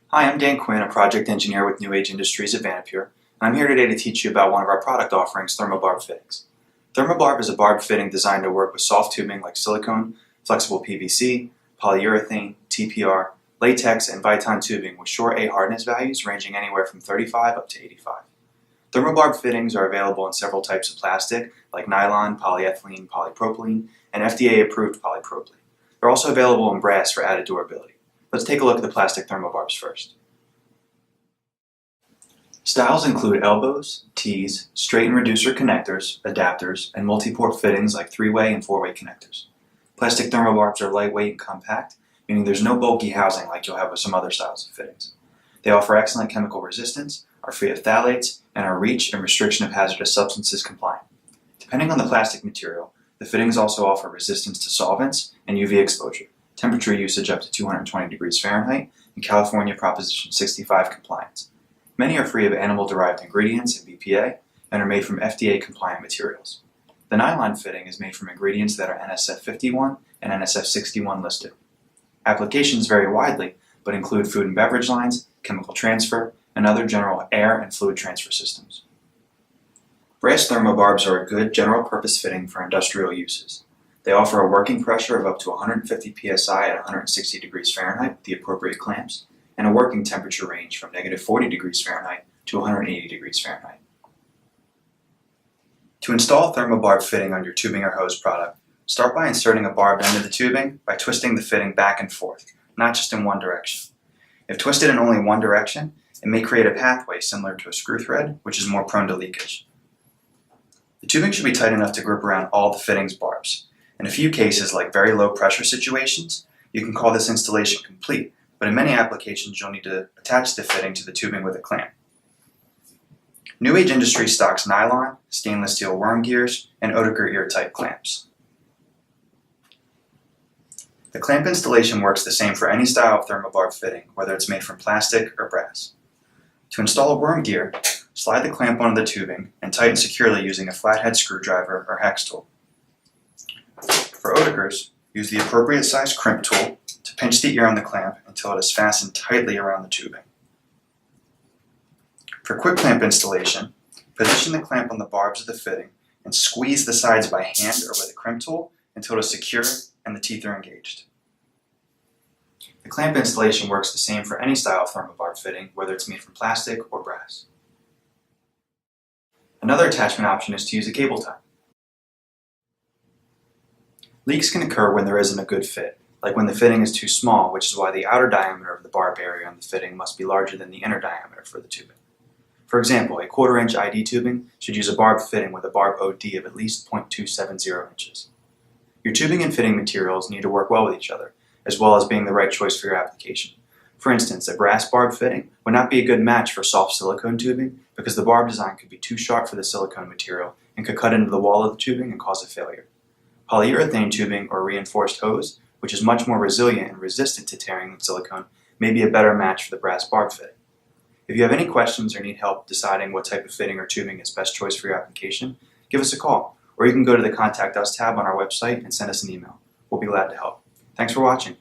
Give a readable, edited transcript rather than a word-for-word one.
Hi, I'm Dan Quinn, a project engineer with New Age Industries at Vanapure, and I'm here today to teach you about one of our product offerings, Thermobarb fittings. Thermobarb is a barb fitting designed to work with soft tubing like silicone, flexible PVC, polyurethane, TPR, latex, and Viton tubing with short A hardness values ranging anywhere from 35 up to 85. Thermobarb fittings are available in several types of plastic like nylon, polyethylene, polypropylene, and FDA-approved polypropylene. They're also available in brass for added durability. Let's take a look at the plastic thermobarbs first. Styles include elbows, T's, straight and reducer connectors, adapters, and multi-port fittings like 3-way and 4-way connectors. Plastic thermobarbs are lightweight and compact, meaning there's no bulky housing like you'll have with some other styles of fittings. They offer excellent chemical resistance, are free of phthalates, and are REACH and restriction of hazardous substances compliant. Depending on the plastic material, the fittings also offer resistance to solvents and UV exposure, temperature usage up to 220 degrees Fahrenheit, and California Proposition 65 compliance. Many are free of animal-derived ingredients and BPA and are made from FDA-compliant materials. The nylon fitting is made from ingredients that are NSF 51 and NSF 61 listed. Applications vary widely, but include food and beverage lines, chemical transfer, and other general air and fluid transfer systems. Brass thermobarbs are a good general-purpose fitting for industrial uses. They offer a working pressure of up to 150 psi at 160 degrees Fahrenheit with the appropriate clamps, and a working temperature range from -40 degrees Fahrenheit to 180 degrees Fahrenheit. To install a thermobarb fitting on your tubing or hose product, start by inserting a barbed end of the tubing by twisting the fitting back and forth, not just in one direction. If twisted in only one direction, it may create a pathway similar to a screw thread, which is more prone to leakage. The tubing should be tight enough to grip around all the fitting's barbs. In a few cases, like very low pressure situations, you can call this installation complete, but in many applications you'll need to attach the fitting to the tubing with a clamp. New Age Industries stocks nylon, stainless steel worm gears, and Oettinger ear-type clamps. The clamp installation works the same for any style of thermobarb fitting, whether it's made from plastic or brass. To install a worm gear, slide the clamp onto the tubing and tighten securely using a flathead screwdriver or hex tool. For Oettingers, use the appropriate size crimp tool to pinch the ear on the clamp until it is fastened tightly around the tubing. For quick clamp installation, position the clamp on the barbs of the fitting and squeeze the sides by hand or with a crimp tool until it is secure and the teeth are engaged. The clamp installation works the same for any style of thermobarb fitting, whether it's made from plastic or brass. Another attachment option is to use a cable tie. Leaks can occur when there isn't a good fit, like when the fitting is too small, which is why the outer diameter of the barb area on the fitting must be larger than the inner diameter for the tubing. For example, a 1/4 inch ID tubing should use a barb fitting with a barb OD of at least 0.270 inches. Your tubing and fitting materials need to work well with each other, as well as being the right choice for your application. For instance, a brass barb fitting would not be a good match for soft silicone tubing because the barb design could be too sharp for the silicone material and could cut into the wall of the tubing and cause a failure. Polyurethane tubing or reinforced hose, which is much more resilient and resistant to tearing than silicone, may be a better match for the brass barb fitting. If you have any questions or need help deciding what type of fitting or tubing is best choice for your application, give us a call, or you can go to the Contact Us tab on our website and send us an email. We'll be glad to help. Thanks for watching.